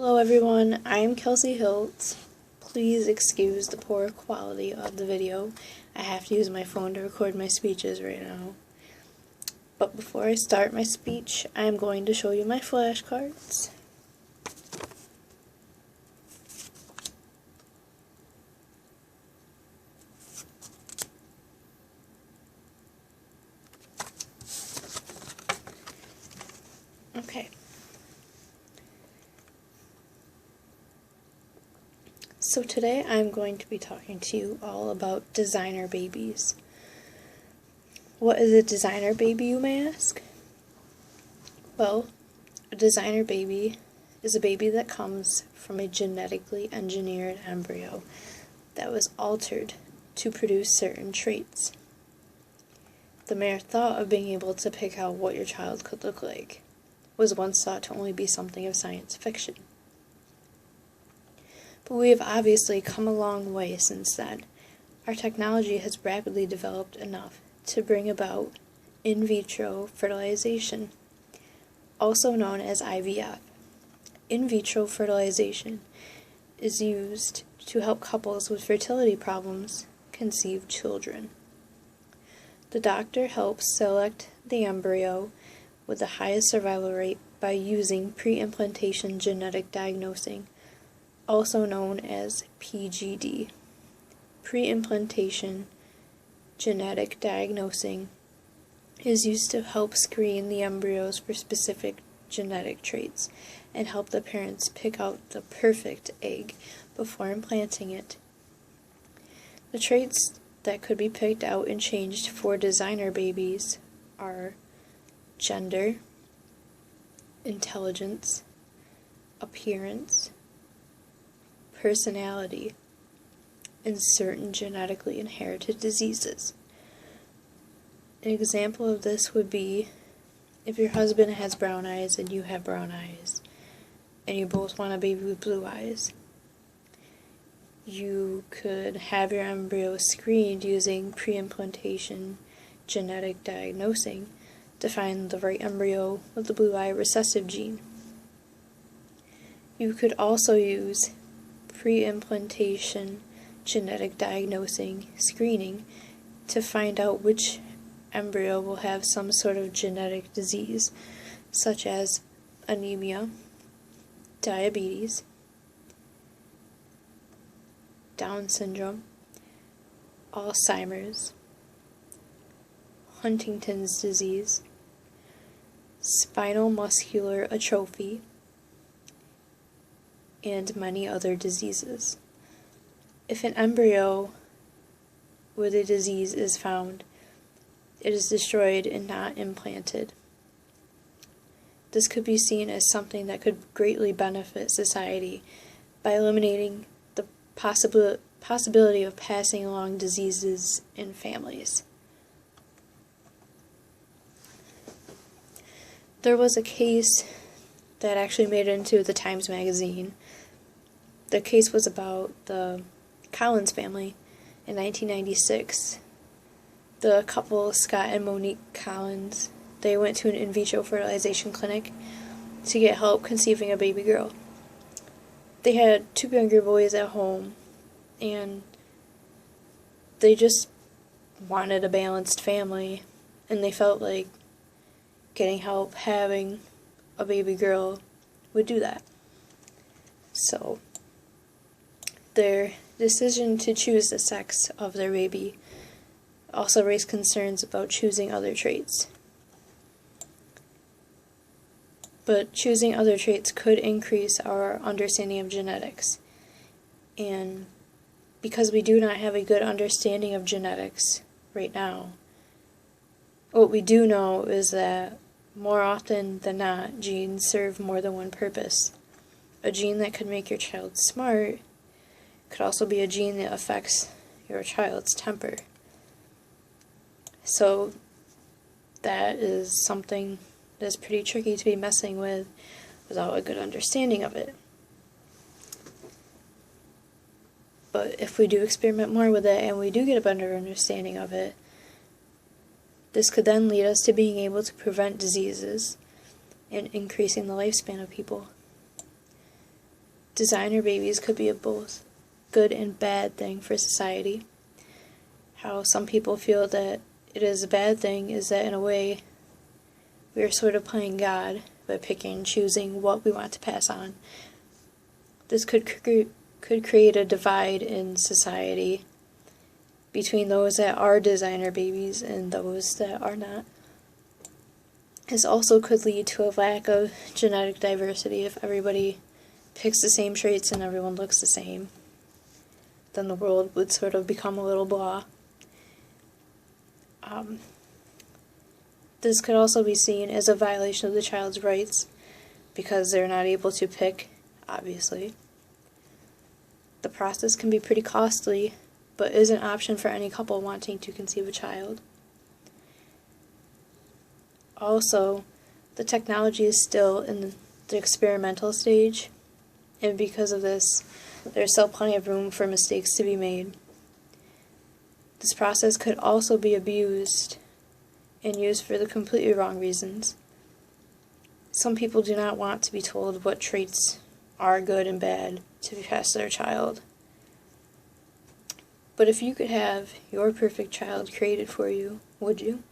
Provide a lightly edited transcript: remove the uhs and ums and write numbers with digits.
Hello everyone, I am Kelsey Hiltz. Please excuse the poor quality of the video. I have to use my phone to record my speeches right now. But before I start my speech, I am going to show you my flashcards. Okay. So today I'm going to be talking to you all about designer babies. What is a designer baby, you may ask? Well, a designer baby is a baby that comes from a genetically engineered embryo that was altered to produce certain traits. The mere thought of being able to pick out what your child could look like was once thought to only be something of science fiction. But we have obviously come a long way since then. Our technology has rapidly developed enough to bring about in vitro fertilization, also known as IVF. In vitro fertilization is used to help couples with fertility problems conceive children. The doctor helps select the embryo with the highest survival rate by using pre-implantation genetic diagnosing, also known as PGD. Pre-implantation genetic diagnosing is used to help screen the embryos for specific genetic traits and help the parents pick out the perfect egg before implanting it. The traits that could be picked out and changed for designer babies are gender, intelligence, appearance, personality, and certain genetically inherited diseases. An example of this would be if your husband has brown eyes and you have brown eyes, and you both want a baby with blue eyes. You could have your embryo screened using pre-implantation genetic diagnosing to find the right embryo with the blue eye recessive gene. You could also use pre-implantation genetic diagnosing screening to find out which embryo will have some sort of genetic disease, such as anemia, diabetes, Down syndrome, Alzheimer's, Huntington's disease, spinal muscular atrophy, and many other diseases. If an embryo with a disease is found, it is destroyed and not implanted. This could be seen as something that could greatly benefit society by eliminating the possibility of passing along diseases in families. There was a case that actually made it into the Times Magazine. The case was about the Collins family in 1996. The couple, Scott and Monique Collins, they went to an in vitro fertilization clinic to get help conceiving a baby girl. They had two younger boys at home, and they just wanted a balanced family, and they felt like getting help having a baby girl would do that. So their decision to choose the sex of their baby also raised concerns about choosing other traits. But choosing other traits could increase our understanding of genetics. And because we do not have a good understanding of genetics right now, what we do know is that more often than not, genes serve more than one purpose. A gene that could make your child smart could also be a gene that affects your child's temper. So that is something that's pretty tricky to be messing with without a good understanding of it. But if we do experiment more with it and we do get a better understanding of it, this could then lead us to being able to prevent diseases and increasing the lifespan of people. designer babies could be a both good and bad thing for society. How some people feel that it is a bad thing is that in a way we are sort of playing God by picking and choosing what we want to pass on. This could create a divide in society between those that are designer babies and those that are not. This also could lead to a lack of genetic diversity. If everybody picks the same traits and everyone looks the same, then the world would sort of become a little blah. This could also be seen as a violation of the child's rights because they're not able to pick, obviously. The process can be pretty costly, but is an option for any couple wanting to conceive a child. Also, the technology is still in the experimental stage, and because of this, there's still plenty of room for mistakes to be made. This process could also be abused and used for the completely wrong reasons. Some people do not want to be told what traits are good and bad to be passed to their child. But if you could have your perfect child created for you, would you?